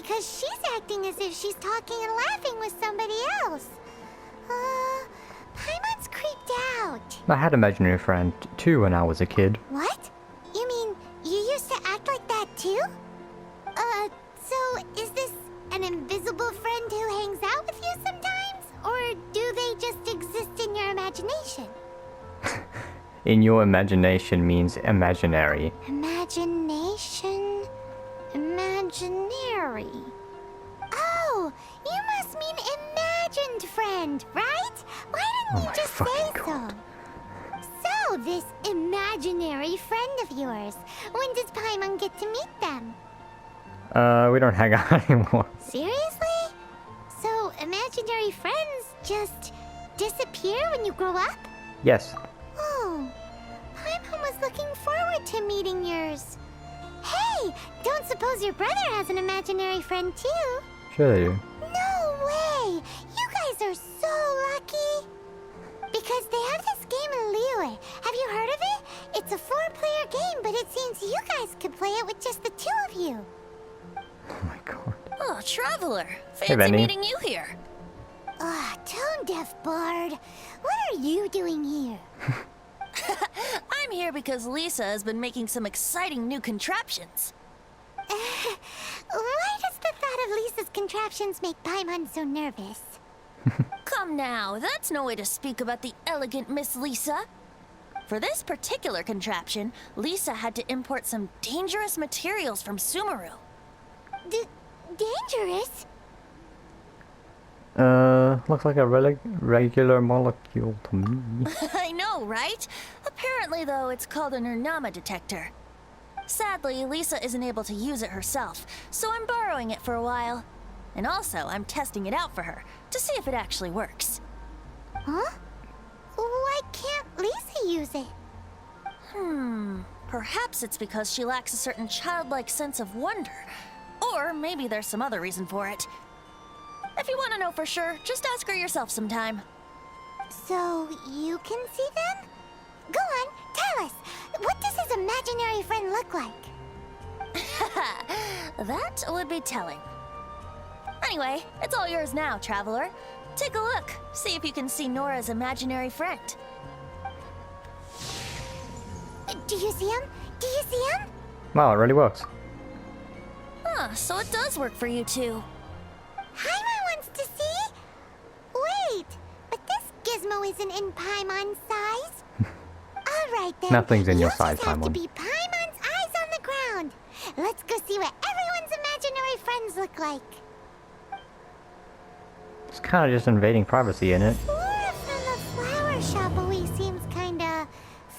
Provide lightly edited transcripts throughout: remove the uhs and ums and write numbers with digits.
because she's acting as if she's talking and laughing with somebody else. Paimon's creeped out. I had an imaginary friend too when I was a kid. What? You mean you used to act like that too? So is this an invisible friend who hangs out with you sometimes? Or do they just exist in your imagination? In your imagination means imaginary. Imagination? Imaginary. Oh, you must mean imagined friend, right? Why didn't you just say so? So, this imaginary friend of yours, when does Paimon get to meet them? We don't hang out anymore. Seriously? So, imaginary friends just disappear when you grow up? Yes. Oh, Paimon was looking forward to meeting yours. Hey, don't suppose your brother has an imaginary friend too? Sure they do. No way! You guys are so lucky! Because they have this game in Liyue. Have you heard of it? It's a 4-player game, but it seems you guys could play it with just the 2 of you. Oh my god. Oh, Traveler. Hey, Fancy Venti. meeting you here. Tone deaf bard. What are you doing here? I'm here because Lisa has been making some exciting new contraptions. Why does the thought of Lisa's contraptions make Paimon so nervous? Come now, that's no way to speak about the elegant Miss Lisa. For this particular contraption, Lisa had to import some dangerous materials from Sumeru. Dangerous? Looks like a regular molecule to me. I know, right? Apparently, though, it's called an Urnama detector. Sadly, Lisa isn't able to use it herself, so I'm borrowing it for a while. And also, I'm testing it out for her, to see if it actually works. Huh? Why can't Lisa use it? Perhaps it's because she lacks a certain childlike sense of wonder. Or maybe there's some other reason for it. If you want to know for sure, just ask her yourself sometime. So, you can see them? Go on, tell us. What does his imaginary friend look like? That would be telling. Anyway, it's all yours now, Traveler. Take a look. See if you can see Nora's imaginary friend. Do you see him? Do you see him? Wow, it really works. Huh, so it does work for you two. Paimon wants to see? Wait, but this gizmo isn't in Paimon's size. Alright then. Nothing's in your you size, just have to Paimon. be Paimon's eyes on the ground. Let's go see what everyone's imaginary friends look like. It's kind of just invading privacy, isn't it? Flora from the flower shop always seems kinda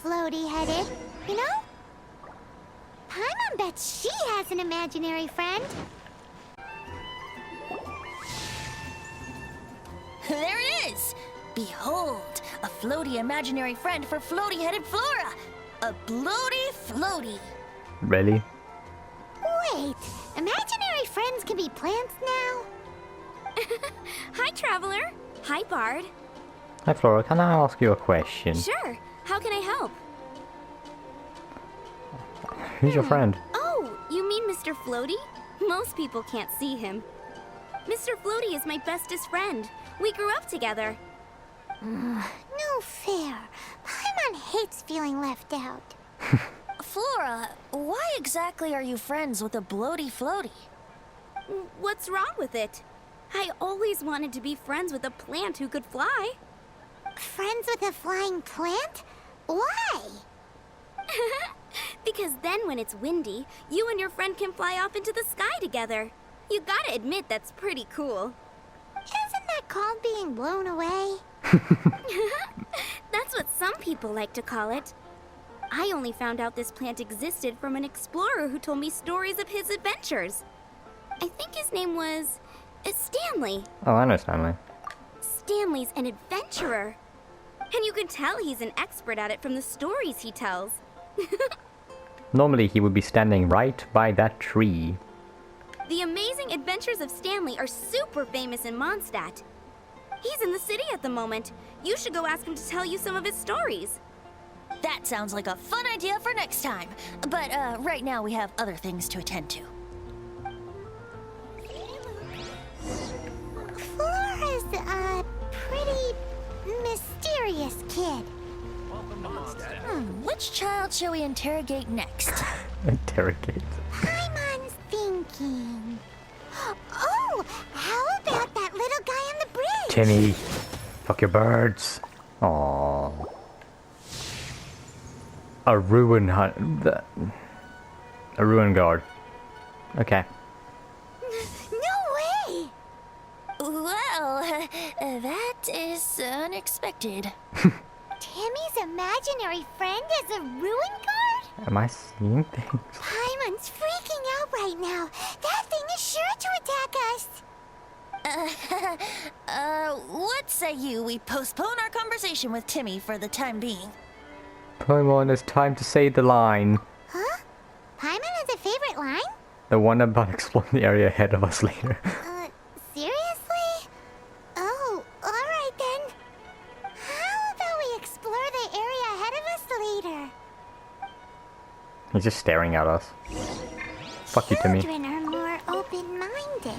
floaty-headed, you know? Paimon bets she has an imaginary friend. There it is! Behold, a floaty imaginary friend for floaty-headed Flora! A bloaty floaty! Really? Wait, imaginary friends can be plants now? Hi, Traveler. Hi, Bard. Hi Flora, can I ask you a question? Sure. How can I help? Who's your friend? Oh, you mean Mr. Floaty? Most people can't see him. Mr. Floaty is my bestest friend. We grew up together. No fair. Paimon hates feeling left out. Flora, why exactly are you friends with a bloaty floaty? What's wrong with it? I always wanted to be friends with a plant who could fly. Friends with a flying plant? Why? Because then when it's windy, you and your friend can fly off into the sky together. You gotta admit that's pretty cool. Isn't that called being blown away? That's what some people like to call it. I only found out this plant existed from an explorer who told me stories of his adventures. I think his name was Stanley. Oh, I know Stanley. Stanley's an adventurer. And you can tell he's an expert at it from the stories he tells. Normally he would be standing right by that tree. The Amazing Adventures of Stanley are super famous in Mondstadt. He's in the city at the moment. You should go ask him to tell you some of his stories. That sounds like a fun idea for next time. But right now we have other things to attend to. a pretty mysterious kid. Which child shall we interrogate next? Interrogate. Paimon's thinking. Oh, how about that little guy on the bridge? Timmy, fuck your birds. Aww. A ruin hunt. A ruin guard. Okay. No way! Well, that is unexpected. Timmy's imaginary friend is a ruin guard? Am I seeing things? Paimon's freaking out right now. That thing is sure to attack us. What say you we postpone our conversation with Timmy for the time being? Paimon, it's time to say the line. Huh? Paimon has a favorite line? The one about exploring the area ahead of us later. Seriously? Oh, alright then. How about we explore the area ahead of us later? He's just staring at us. Fuck you, Timmy. Children are more open-minded.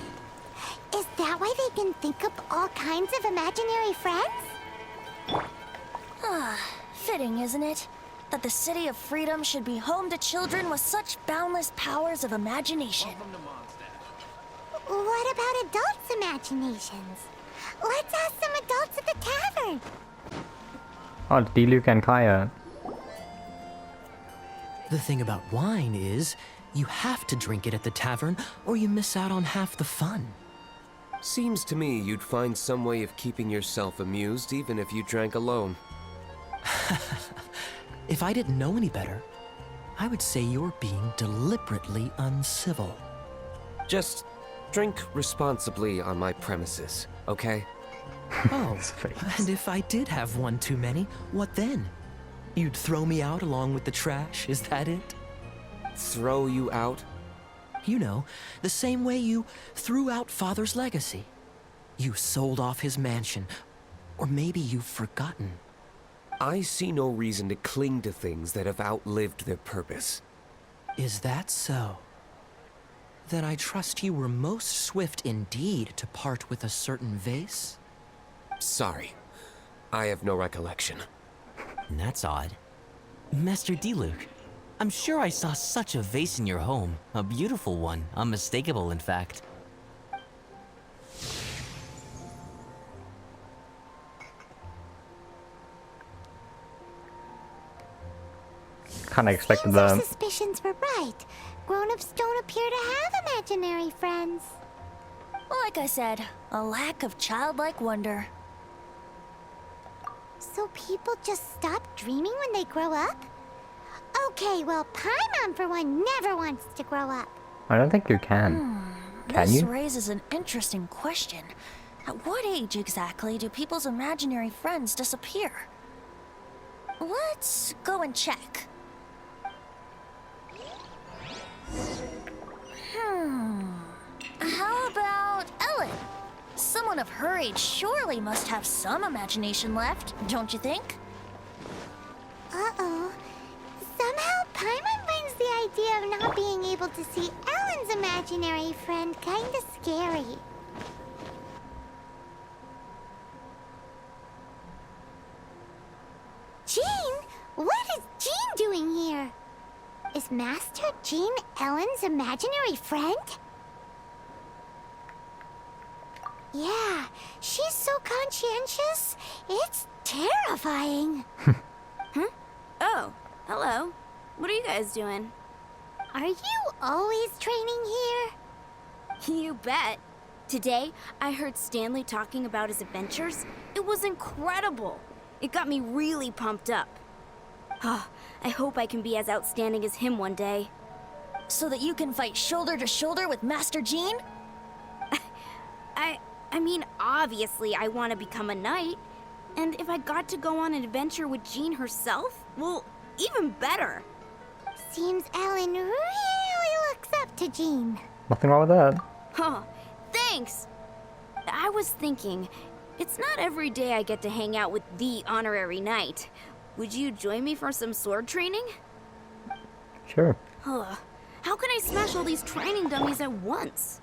Is that why they can think up all kinds of imaginary friends? Fitting, isn't it? That the City of Freedom should be home to children with such boundless powers of imagination. What about adults' imaginations? Let's ask some adults at the tavern. Oh, it's Diluc and Kaya. The thing about wine is, you have to drink it at the tavern, or you miss out on half the fun. Seems to me you'd find some way of keeping yourself amused even if you drank alone. If I didn't know any better, I would say you're being deliberately uncivil. Just drink responsibly on my premises, okay? Oh, His face. and if I did have one too many, what then? You'd throw me out along with the trash, is that it? Throw you out? You know, the same way you threw out Father's legacy. You sold off his mansion, or maybe you've forgotten. I see no reason to cling to things that have outlived their purpose. Is that so? Then I trust you were most swift indeed to part with a certain vase? Sorry, I have no recollection. That's odd. Master Diluc, I'm sure I saw such a vase in your home. A beautiful one, unmistakable in fact. Kinda expected Seems our them. suspicions were right. Grown-ups don't appear to have imaginary friends. Like I said, a lack of childlike wonder. So people just stop dreaming when they grow up? Okay, well, Paimon for one never wants to grow up. I don't think you can. Can This you? raises an interesting question. At what age exactly do people's imaginary friends disappear? Let's go and check. How about Ellen? Someone of her age surely must have some imagination left, don't you think? Uh-oh. Somehow Paimon finds the idea of not being able to see Ellen's imaginary friend kinda scary. Jean? What is Jean doing here? Is Master Jean Ellen's imaginary friend? Yeah, she's so conscientious. It's terrifying. Oh, hello. What are you guys doing? Are you always training here? You bet. Today, I heard Stanley talking about his adventures. It was incredible. It got me really pumped up. I hope I can be as outstanding as him one day. So that you can fight shoulder to shoulder with Master Jean? I mean, obviously I want to become a knight. And if I got to go on an adventure with Jean herself, well, even better. Seems Ellen really looks up to Jean. Nothing wrong with that. Huh, thanks. I was thinking, it's not every day I get to hang out with the honorary knight. Would you join me for some sword training? Sure. How can I smash all these training dummies at once?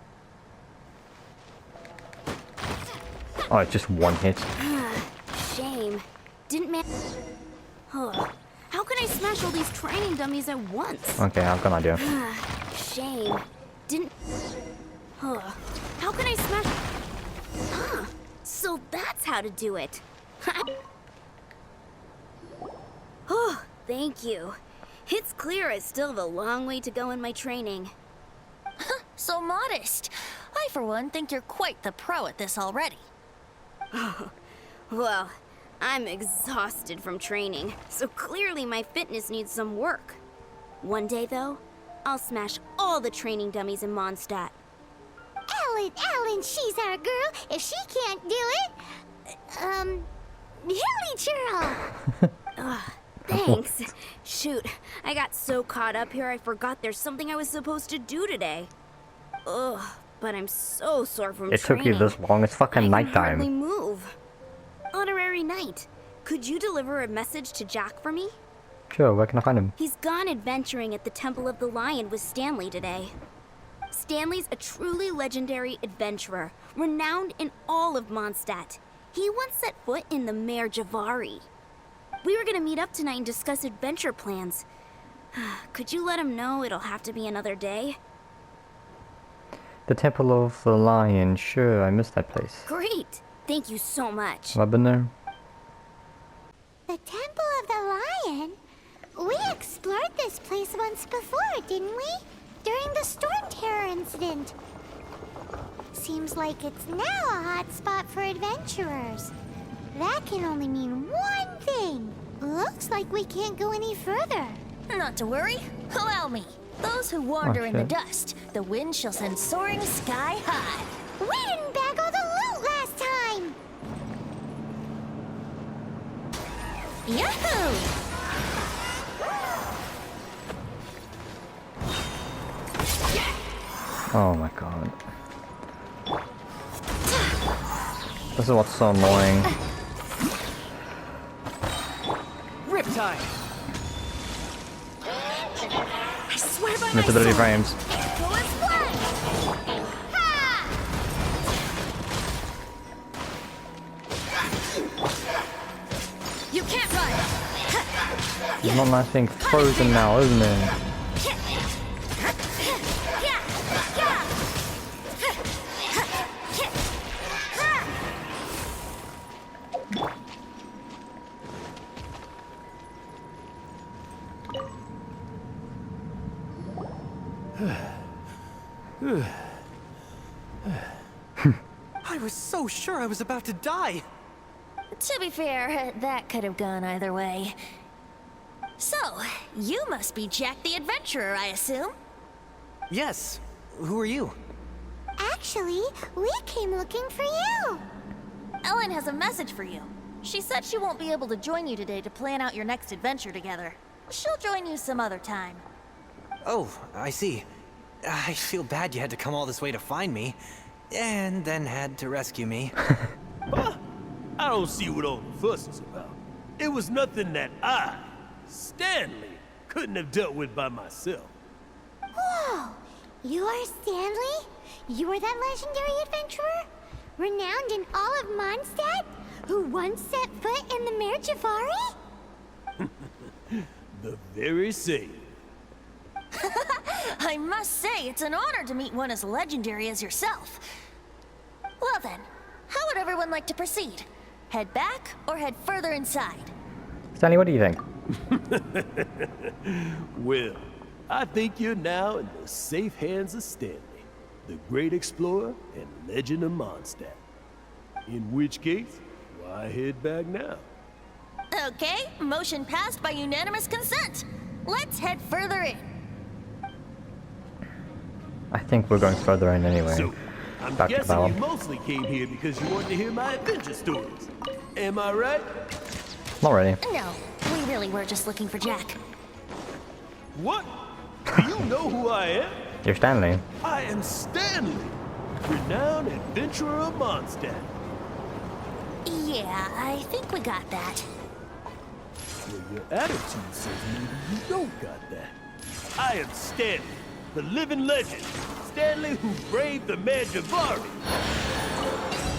Oh, it's just one hit. Shame. Didn't man. Huh. How can I smash all these training dummies at once? Okay, I've got an idea. Shame. Didn't. Huh. How can I smash? Huh. So that's how to do it. Oh, thank you. It's clear I still have a long way to go in my training. So modest. I, for one, think you're quite the pro at this already. Well, I'm exhausted from training, so clearly my fitness needs some work. One day, though, I'll smash all the training dummies in Mondstadt. Ellen, she's our girl. If she can't do it, Hilly Churl. Thanks. Shoot, I got so caught up here I forgot there's something I was supposed to do today. Ugh, but I'm so sore from It training. took you this long. It's fucking I can hardly nighttime. move. Honorary Knight, could you deliver a message to Jack for me? Sure, where can I find him? He's gone adventuring at the Temple of the Lion with Stanley today. Stanley's a truly legendary adventurer, renowned in all of Mondstadt. He once set foot in the Mare Javari. We were gonna meet up tonight and discuss adventure plans. Could you let him know it'll have to be another day? The Temple of the Lion. Sure, I missed that place. Great! Thank you so much. Have I been there? The Temple of the Lion? We explored this place once before, didn't we? During the Storm Terror incident. Seems like it's now a hot spot for adventurers. That can only mean one thing. Looks like we can't go any further. Not to worry. Allow me. Those who wander in the shit. dust, the wind shall send soaring sky high. We didn't bag all the loot last time! Yahoo! Oh my god. This is what's so annoying. Riptide! I swear by Invisibility my sword. frames. Bullets fly! Ha! You can't run! It's not nice being frozen now, isn't it? I was so sure I was about to die. To be fair, that could have gone either way. So, you must be Jack the Adventurer, I assume? Yes. Who are you? Actually, we came looking for you. Ellen has a message for you. She said she won't be able to join you today to plan out your next adventure together. She'll join you some other time. Oh, I see. I feel bad you had to come all this way to find me, and then had to rescue me. I don't see what all the fuss is about. It was nothing that I, Stanley, couldn't have dealt with by myself. Whoa! You are Stanley? You are that legendary adventurer? Renowned in all of Mondstadt? Who once set foot in the Mare Javari? The very same. I must say, it's an honor to meet one as legendary as yourself. Well then, how would everyone like to proceed? Head back or head further inside? Stanley, what do you think? Well, I think you're now in the safe hands of Stanley, the great explorer and legend of Mondstadt. In which case, why head back now? Okay, motion passed by unanimous consent. Let's head further in. I think we're going further in anyway. So, I'm Back to guessing Val. you mostly came here because you wanted to hear my adventure stories. Am I right? Not really. No, we really were just looking for Jack. What? Do you know who I am? You're Stanley. I am Stanley, renowned adventurer of Mondstadt. Yeah, I think we got that. Well, your attitude says maybe you don't got that. I am Stanley, the living legend. Stanley who braved the Mare Javari.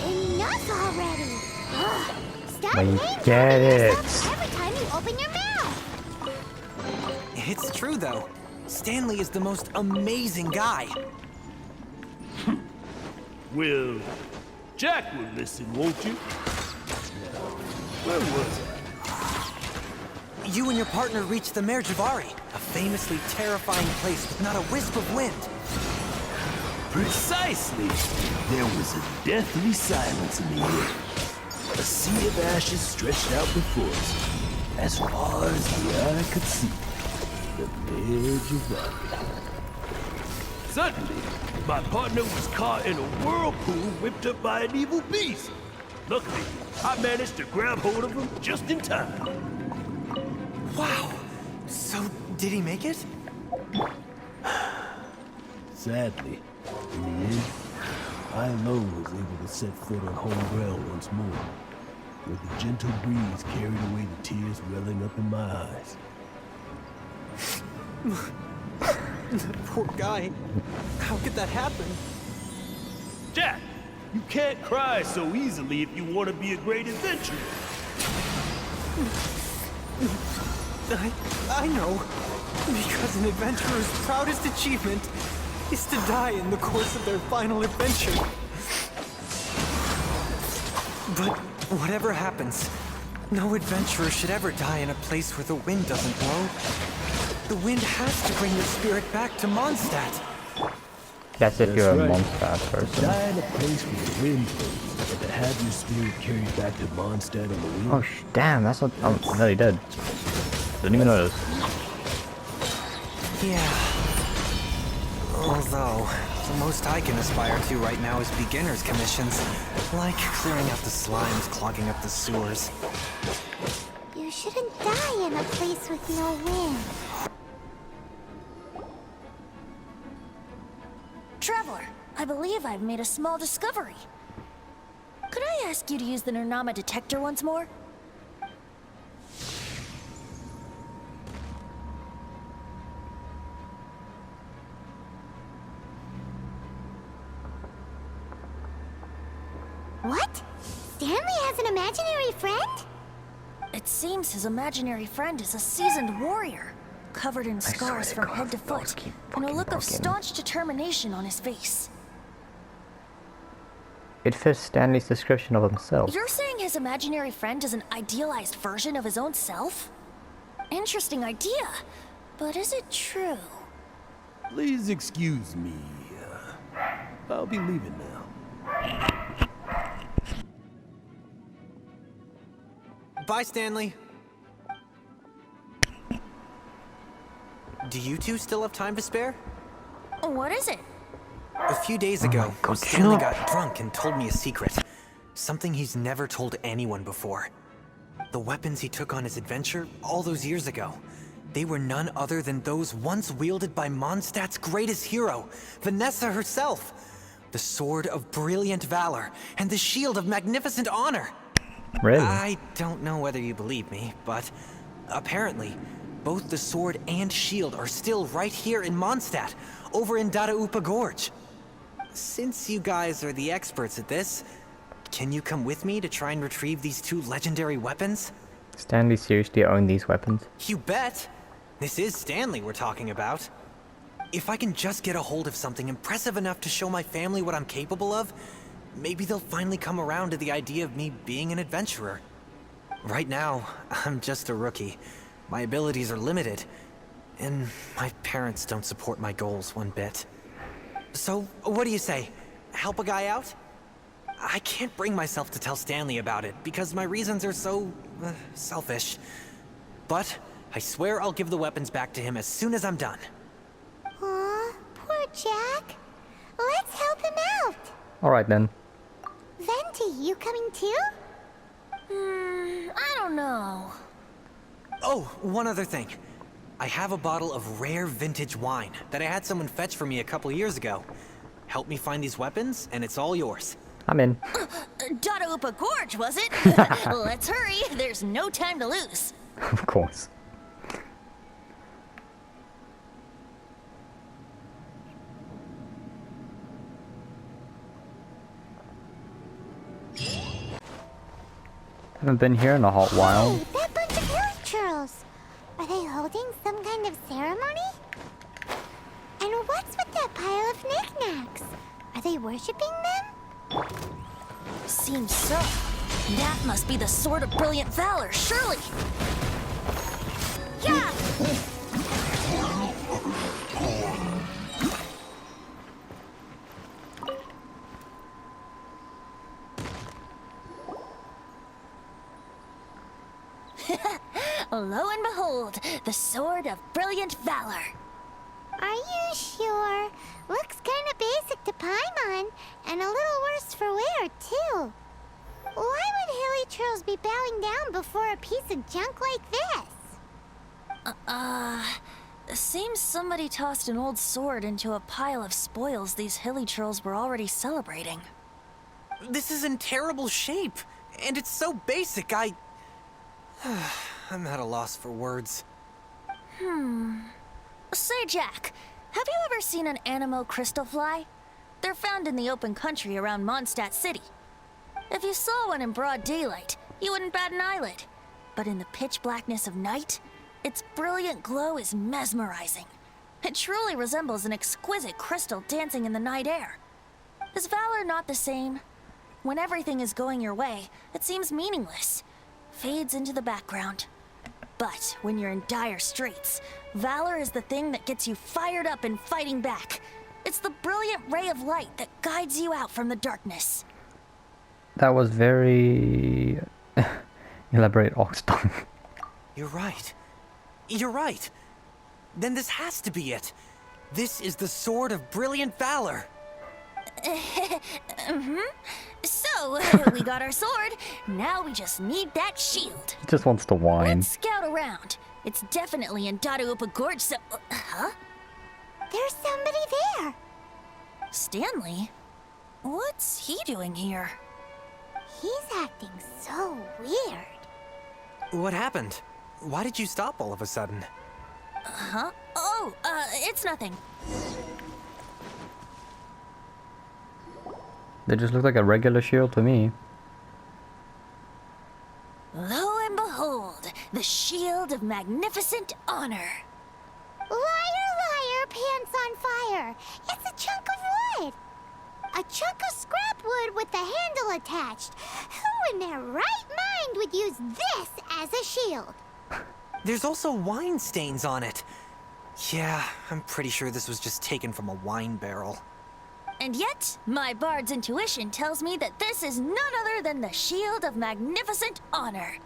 In enough already. Ugh. Stop We name get dropping it. yourself every time you open your mouth. It's true, though. Stanley is the most amazing guy. Well, Jack will listen, won't you? Now, where was I? You and your partner reached the Mare Javari, a famously terrifying place with not a wisp of wind. Precisely. There was a deathly silence in the air. A sea of ashes stretched out before us, as far as the eye could see. The Mare Javari. Suddenly, my partner was caught in a whirlpool whipped up by an evil beast. Luckily, I managed to grab hold of him just in time. Wow. So, did he make it? Sadly, in the end, I alone was able to set foot on home ground once more, where the gentle breeze carried away the tears welling up in my eyes. Poor guy. How could that happen? Jack, you can't cry so easily if you want to be a great adventurer. I know. Because an adventurer's proudest achievement is to die in the course of their final adventure. But whatever happens, no adventurer should ever die in a place where the wind doesn't blow. The wind has to bring your spirit back to Mondstadt. That's if That's you're a right. monster person. Die in a place where the wind blows, and to have your spirit carried back to Mondstadt on the wind. Oh, damn, that's what I'm nearly dead. Didn't even notice. Yeah. Although, the most I can aspire to right now is beginner's commissions, like clearing out the slimes clogging up the sewers. You shouldn't die in a place with no wind. Traveler, I believe I've made a small discovery. Could I ask you to use the Nernama detector once more? What? Stanley has an imaginary friend? It seems his imaginary friend is a seasoned warrior, covered in swear scars to from God, head to those foot, keep and a fucking look of barking. staunch determination on his face. It fits Stanley's description of himself. You're saying his imaginary friend is an idealized version of his own self? Interesting idea, but is it true? Please excuse me. I'll be leaving now. Bye, Stanley. Do you two still have time to spare? What is it? A few days ago, God, Stanley chill. got drunk and told me a secret. Something he's never told anyone before. The weapons he took on his adventure all those years ago, they were none other than those once wielded by Mondstadt's greatest hero, Vanessa herself. The sword of brilliant valor and the shield of magnificent honor. Really? I don't know whether you believe me, but apparently, both the sword and shield are still right here in Mondstadt, over in Dadaupa Gorge. Since you guys are the experts at this, can you come with me to try and retrieve these two legendary weapons? Stanley seriously owned these weapons? You bet! This is Stanley we're talking about. If I can just get a hold of something impressive enough to show my family what I'm capable of, maybe they'll finally come around to the idea of me being an adventurer. Right now, I'm just a rookie. My abilities are limited, and my parents don't support my goals one bit. So, what do you say? Help a guy out? I can't bring myself to tell Stanley about it, because my reasons are so... selfish. But, I swear I'll give the weapons back to him as soon as I'm done. Aw, poor Jack. Let's help him out. Alright then. Venti, you coming too? I don't know. Oh, one other thing. I have a bottle of rare vintage wine that I had someone fetch for me a couple years ago. Help me find these weapons, and it's all yours. I'm in. Dadaupa Gorge, was it? Let's hurry. There's no time to lose. Of course. Haven't been here in a hot while. Hey, that bunch of villagers! Are they holding some kind of ceremony? And what's with that pile of knickknacks? Are they worshipping them? Seems so. That must be the Sword of Brilliant Valor, surely. Yeah! Lo and behold, the Sword of Brilliant Valor. Are you sure? Looks kinda basic to Paimon, and a little worse for wear, too. Why would hilly churls be bowing down before a piece of junk like this? Seems somebody tossed an old sword into a pile of spoils these hilly trolls were already celebrating. This is in terrible shape, and it's so basic, I'm at a loss for words. Say, Jack, have you ever seen an Anemo crystal fly? They're found in the open country around Mondstadt City. If you saw one in broad daylight, you wouldn't bat an eyelid. But in the pitch blackness of night, its brilliant glow is mesmerizing. It truly resembles an exquisite crystal dancing in the night air. Is valor not the same? When everything is going your way, it seems meaningless, fades into the background. But when you're in dire straits, valor is the thing that gets you fired up and fighting back. It's the brilliant ray of light that guides you out from the darkness. That was very elaborate ox tongue. You're right. You're right. Then this has to be it. This is the Sword of Brilliant Valor. So, we got our sword. Now we just need that shield. He just wants to whine. Let's scout around. It's definitely in Dadaupa Gorge, so... huh? There's somebody there. Stanley? What's he doing here? He's acting so weird. What happened? Why did you stop all of a sudden? Huh? Oh, it's nothing. They just look like a regular shield to me. Lo and behold, the shield of magnificent honor. Liar, liar, pants on fire. It's a chunk of wood. A chunk of scrap wood with the handle attached. Who in their right mind would use this as a shield? There's also wine stains on it. Yeah, I'm pretty sure this was just taken from a wine barrel. And yet, my bard's intuition tells me that this is none other than the shield of magnificent honor.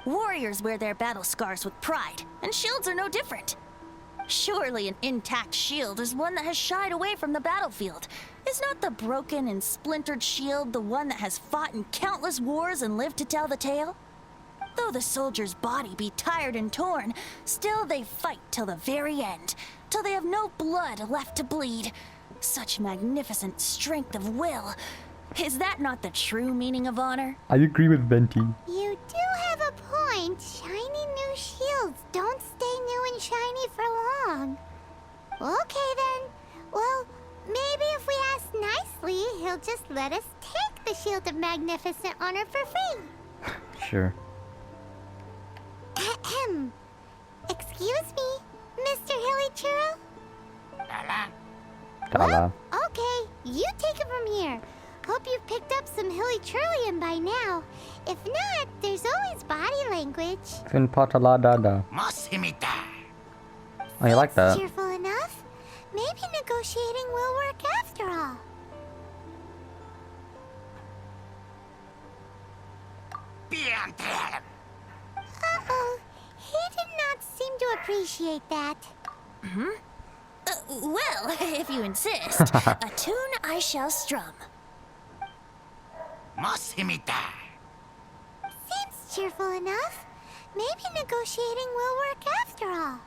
Warriors wear their battle scars with pride, and shields are no different. Surely an intact shield is one that has shied away from the battlefield. Is not the broken and splintered shield the one that has fought in countless wars and lived to tell the tale? Though the soldier's body be tired and torn, still they fight till the very end, till they have no blood left to bleed. Such magnificent strength of will. Is that not the true meaning of honor? I agree with Venti. You do have a point. Shiny new shields don't stay new and shiny for long. Okay then. Well, maybe if we ask nicely, he'll just let us take the Shield of Magnificent Honor for free. Sure. Ahem. Excuse me, Mr. Hilly Churro? Ta-la. Okay, you take it from here. Hope you've picked up some Hilly Churlian by now. If not, there's always body language. Fin patala dada. Oh, you like that? Cheerful enough. Maybe negotiating will work after all. Uh-oh. He did not seem to appreciate that. Well, if you insist, a tune I shall strum. Seems cheerful enough. Maybe negotiating will work after all.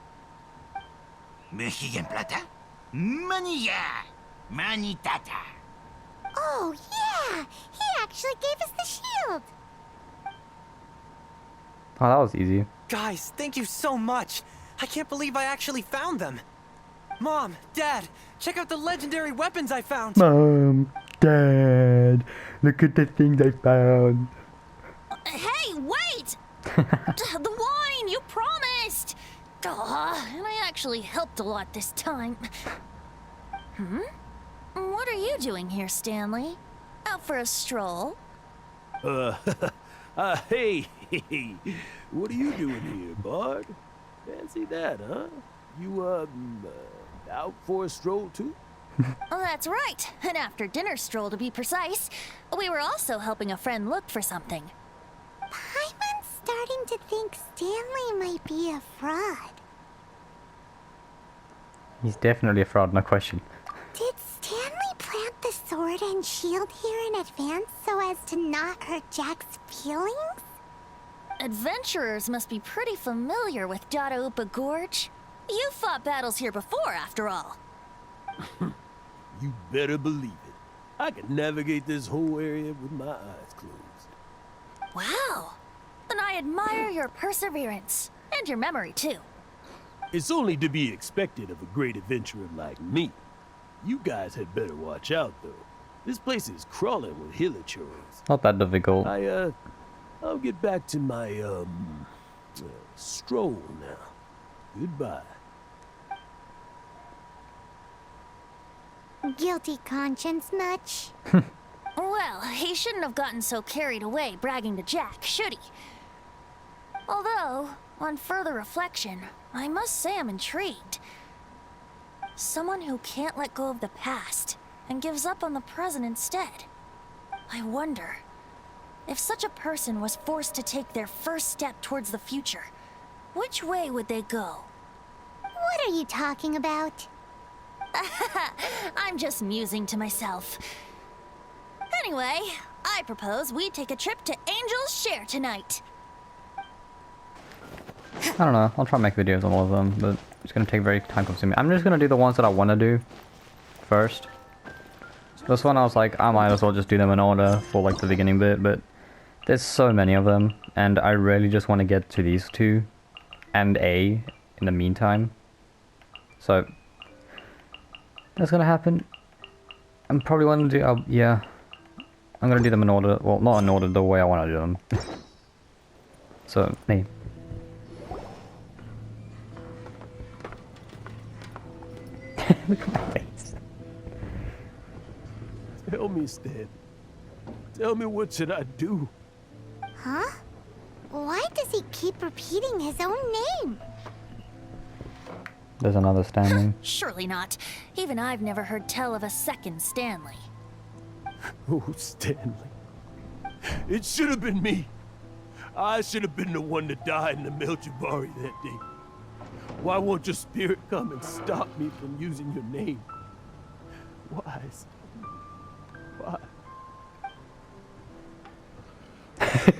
Oh, yeah! He actually gave us the shield! Oh, that was easy. Guys, thank you so much. I can't believe I actually found them. Mom, Dad, check out the legendary weapons I found. Mom, Dad, look at the things I found. Hey, The wine, you promised! And I actually helped a lot this time. What are you doing here, Stanley? Out for a stroll? Hey, what are you doing here, Bard? Fancy that, huh? You, out for a stroll too? Oh, that's right. An after-dinner stroll, to be precise. We were also helping a friend look for something. Paimon's starting to think Stanley might be a fraud. He's definitely a fraud, no question. Did Stanley plant the sword and shield here in advance so as to not hurt Jack's feelings? Adventurers must be pretty familiar with Dadaupa Gorge. You fought battles here before, after all. You better believe it. I can navigate this whole area with my eyes closed. Wow. Then I admire your perseverance. And your memory, too. It's only to be expected of a great adventurer like me. You guys had better watch out, though. This place is crawling with hilichurls. Not that difficult. I'll get back to my, stroll now. Goodbye. Guilty conscience much? Well, he shouldn't have gotten so carried away bragging to Jack, should he? Although, on further reflection, I must say I'm intrigued. Someone who can't let go of the past and gives up on the present instead. I wonder, if such a person was forced to take their first step towards the future, which way would they go? What are you talking about? I'm just musing to myself. Anyway, I propose we take a trip to Angel's Share tonight. I don't know. I'll try and make videos on all of them, but it's going to take very time consuming. I'm just going to do the ones that I want to do first. So this one I was like, I might as well just do them in order for like the beginning bit, but there's so many of them, and I really just want to get to these two and A in the meantime. So that's going to happen. I'm probably going to do, yeah, I'm going to do them in order. Well, not in order, the way I want to do them. So, me. Look at my face. Tell me, Stan. Tell me, what should I do? Huh? Why does he keep repeating his own name? There's another Stanley. Surely not. Even I've never heard tell of a second Stanley. Oh, Stanley. It should have been me. I should have been the one to die in the Meljabari that day. Why won't your spirit come and stop me from using your name? Why, Stanley? Why?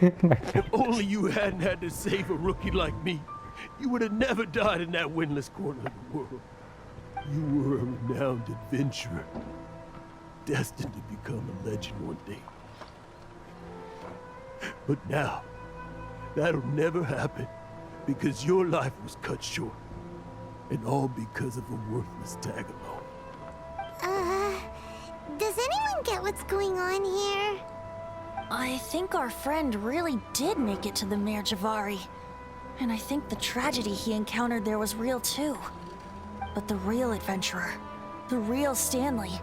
If only you hadn't had to save a rookie like me, you would have never died in that windless corner of the world. You were a renowned adventurer, destined to become a legend one day. But now, that'll never happen, because your life was cut short, and all because of a worthless tag-along. Does anyone get what's going on here? I think our friend really did make it to the Mare Javari. And I think the tragedy he encountered there was real too. But the real adventurer, the real Stanley,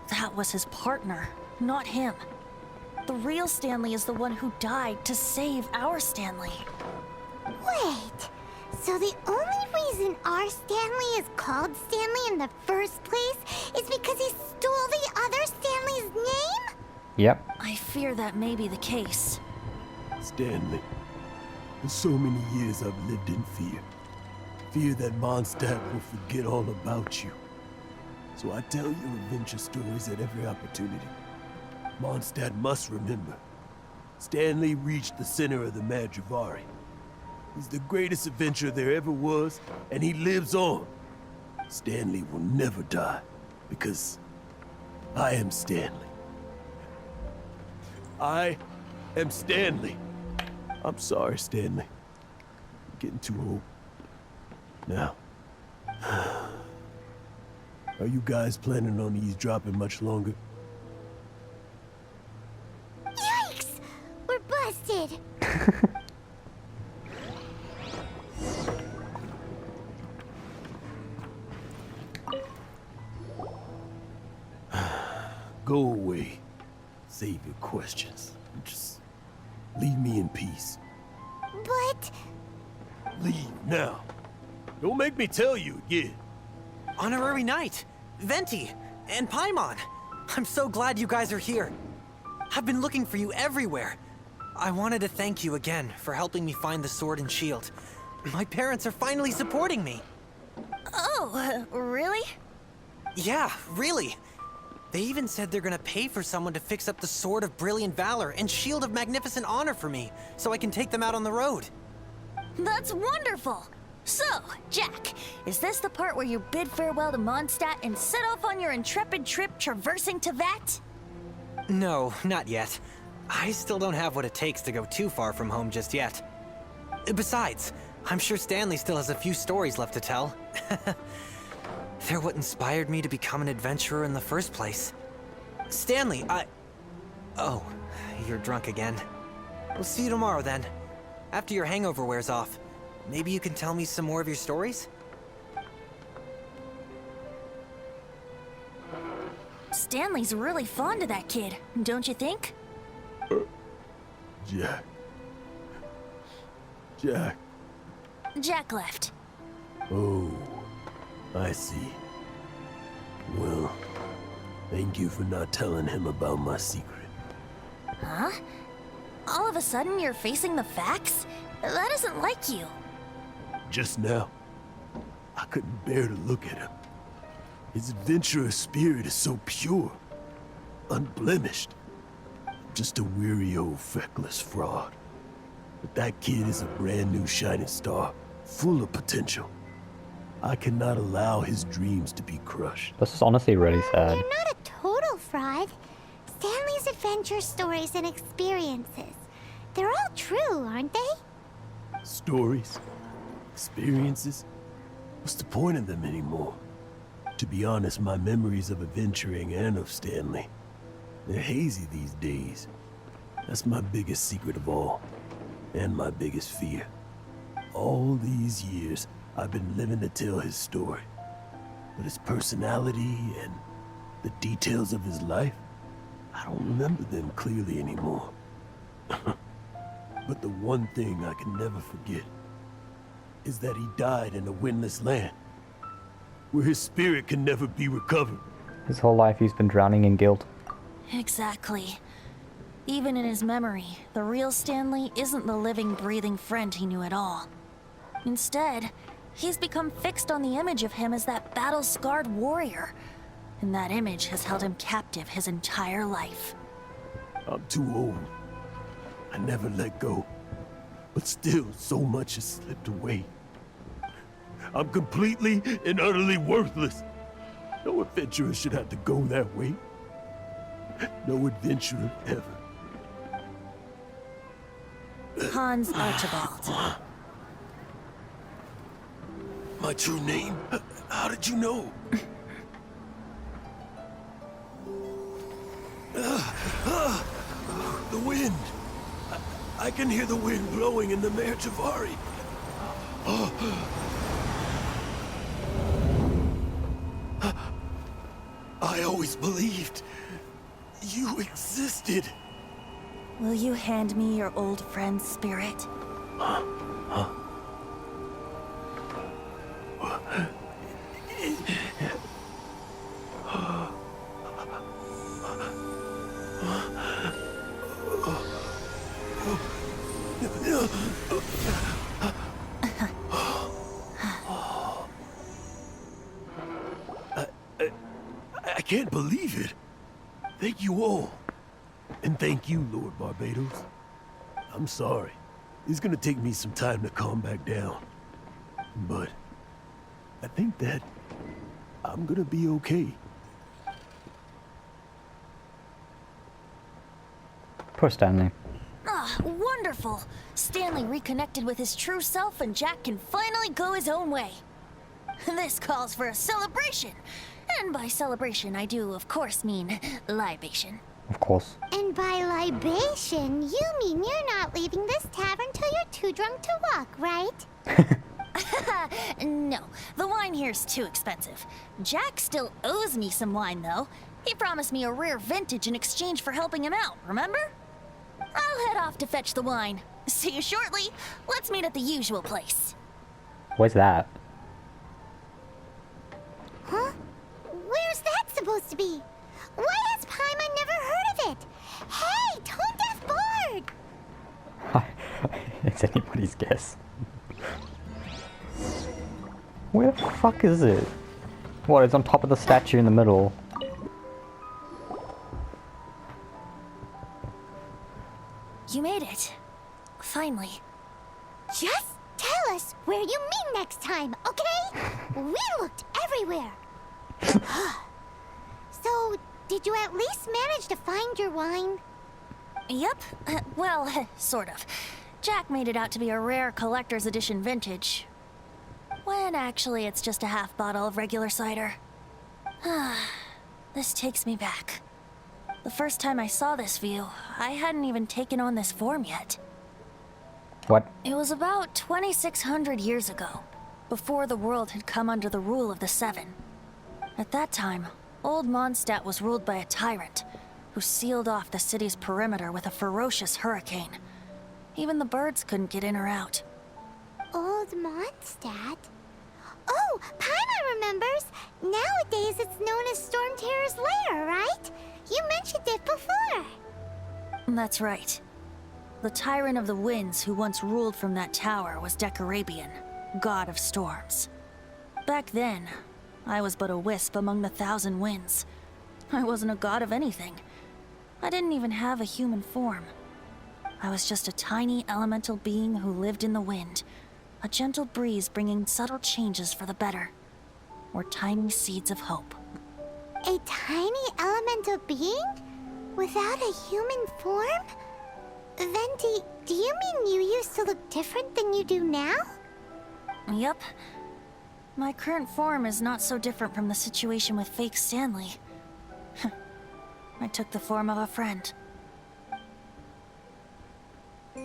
that was his partner, not him. The real Stanley is the one who died to save our Stanley. Wait, so the only reason our Stanley is called Stanley in the first place is because he stole the other Stanley's name? Yep. I fear that may be the case. Stanley, for so many years I've lived in fear. Fear that Mondstadt will forget all about you. So I tell your adventure stories at every opportunity. Mondstadt must remember. Stanley reached the center of the Mare Javari. He's the greatest adventurer there ever was, and he lives on. Stanley will never die, because I am Stanley. I am Stanley. I'm sorry, Stanley. I'm getting too old. Now, are you guys planning on eavesdropping much longer? Yikes! We're busted! go away. Save your questions. Just leave me in peace. But... Leave now. Don't make me tell you again. Honorary Knight, Venti, and Paimon. I'm so glad you guys are here. I've been looking for you everywhere. I wanted to thank you again for helping me find the sword and shield. My parents are finally supporting me. Oh, really? Yeah, really. They even said they're gonna pay for someone to fix up the Sword of Brilliant Valor and Shield of Magnificent Honor for me, so I can take them out on the road. That's wonderful! So, Jack, is this the part where you bid farewell to Mondstadt and set off on your intrepid trip traversing Tevat? No, not yet. I still don't have what it takes to go too far from home just yet. Besides, I'm sure Stanley still has a few stories left to tell. They're what inspired me to become an adventurer in the first place. Stanley, Oh, you're drunk again. We'll see you tomorrow then. After your hangover wears off. Maybe you can tell me some more of your stories? Stanley's really fond of that kid, don't you think? Jack. Jack. Jack left. Oh, I see. Well, thank you for not telling him about my secret. Huh? All of a sudden you're facing the facts? That isn't like you. Just now, I couldn't bear to look at him. His adventurous spirit is so pure, unblemished. Just a weary old feckless fraud. But that kid is a brand new shining star, full of potential. I cannot allow his dreams to be crushed. This is honestly really sad. You're not a total fraud. Stanley's adventure stories and experiences. They're all true, aren't they? Stories? Experiences? What's the point of them anymore? To be honest, my memories of adventuring and of Stanley, they're hazy these days. That's my biggest secret of all, and my biggest fear. All these years, I've been living to tell his story. But his personality and the details of his life, I don't remember them clearly anymore. But the one thing I can never forget is that he died in a windless land, where his spirit can never be recovered. His whole life he's been drowning in guilt. Exactly. Even in his memory, the real Stanley isn't the living, breathing friend he knew at all. Instead, he's become fixed on the image of him as that battle-scarred warrior. And that image has held him captive his entire life. I'm too old. I never let go. But still, so much has slipped away. I'm completely and utterly worthless. No adventurer should have to go that way. No adventurer ever. Hans Archibald. My true name? How did you know? The wind. I can hear the wind blowing in the Mare Javari. I always believed you existed. Will you hand me your old friend's spirit? I can't believe it. Thank you all. And thank you, Lord Barbados. I'm sorry. It's gonna take me some time to calm back down. But I think that I'm gonna be okay. Poor Stanley. Ah, wonderful! Stanley reconnected with his true self and Jack can finally go his own way. This calls for a celebration. And by celebration, I do, of course, mean libation. Of course. And by libation, you mean you're not leaving this tavern till you're too drunk to walk, right? No, the wine here's too expensive. Jack still owes me some wine, though. He promised me a rare vintage in exchange for helping him out, remember? I'll head off to fetch the wine. See you shortly. Let's meet at the usual place. Where's that? Huh? Where's that supposed to be? Why has Paimon never heard of it? Hey, tone deaf board! It's anybody's guess. Where the fuck is it? What, it's on top of the statue in the middle. You made it. Finally. Just tell us where you meet next time, okay? We looked everywhere. So, did you at least manage to find your wine? Yep. Well, sort of. Jack made it out to be a rare collector's edition vintage. When actually it's just a half bottle of regular cider. This takes me back. The first time I saw this view, I hadn't even taken on this form yet. What? It was about 2,600 years ago, before the world had come under the rule of the Seven. At that time, old Mondstadt was ruled by a tyrant, who sealed off the city's perimeter with a ferocious hurricane. Even the birds couldn't get in or out. Old Mondstadt? Oh, Paimon remembers! Nowadays it's known as Storm Terror's lair, right? You mentioned it before. That's right. The Tyrant of the Winds who once ruled from that tower was Decarabian, god of storms. Back then, I was but a wisp among the thousand winds. I wasn't a god of anything. I didn't even have a human form. I was just a tiny elemental being who lived in the wind, a gentle breeze bringing subtle changes for the better, or tiny seeds of hope. A tiny elemental being? Without a human form? Venti, do you mean you used to look different than you do now? Yep. My current form is not so different from the situation with fake Stanley. I took the form of a friend.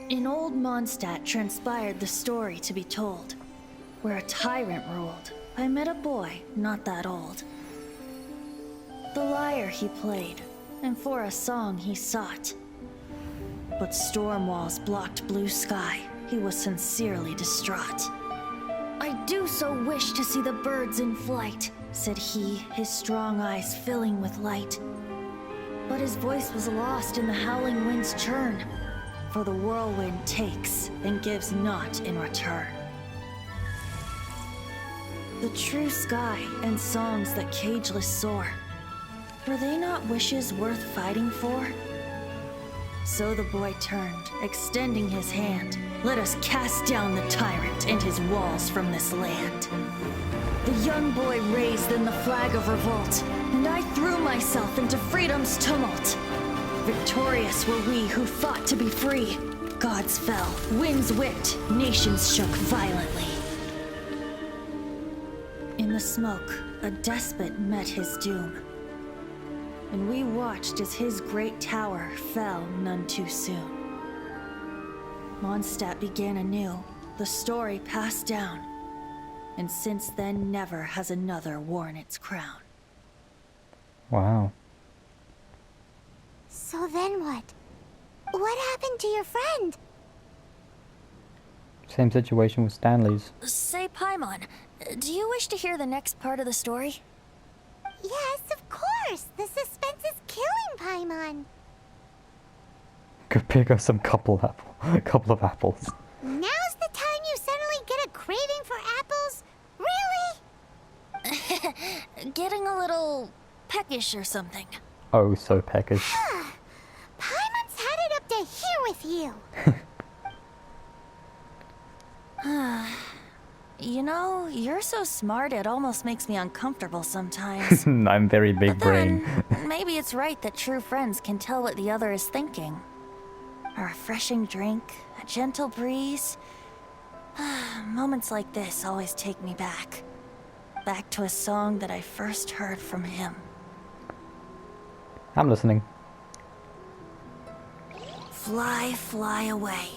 In old Mondstadt transpired the story to be told. Where a tyrant ruled, I met a boy not that old. The lyre he played, and for a song he sought. But storm walls blocked blue sky. He was sincerely distraught. I do so wish to see the birds in flight, said he, his strong eyes filling with light. But his voice was lost in the howling wind's churn, for the whirlwind takes and gives not in return. The true sky and songs that cageless soar, were they not wishes worth fighting for? So the boy turned, extending his hand. Let us cast down the tyrant and his walls from this land. The young boy raised then the flag of revolt, and I threw myself into freedom's tumult. Victorious were we who fought to be free. Gods fell, winds whipped, nations shook violently. In the smoke, a despot met his doom. And we watched as his great tower fell none too soon. Mondstadt began anew, the story passed down, and since then never has another worn its crown. Wow. So then what? What happened to your friend? Same situation with Stanley's. Say, Paimon, do you wish to hear the next part of the story? Yes, of course. The suspense is killing Paimon. Go pick us some couple of apples. Now's the time you suddenly get a craving for apples? Really? Getting a little peckish or something. Oh, so peckish. Paimon's had it up to here with you. You know, you're so smart it almost makes me uncomfortable sometimes. I'm very big But then, brain. maybe it's right that true friends can tell what the other is thinking. A refreshing drink, a gentle breeze. Moments like this always take me back. Back to a song that I first heard from him. I'm listening. Fly, fly away.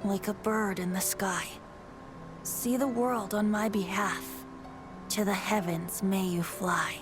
Like a bird in the sky. See the world on my behalf. To the heavens may you fly.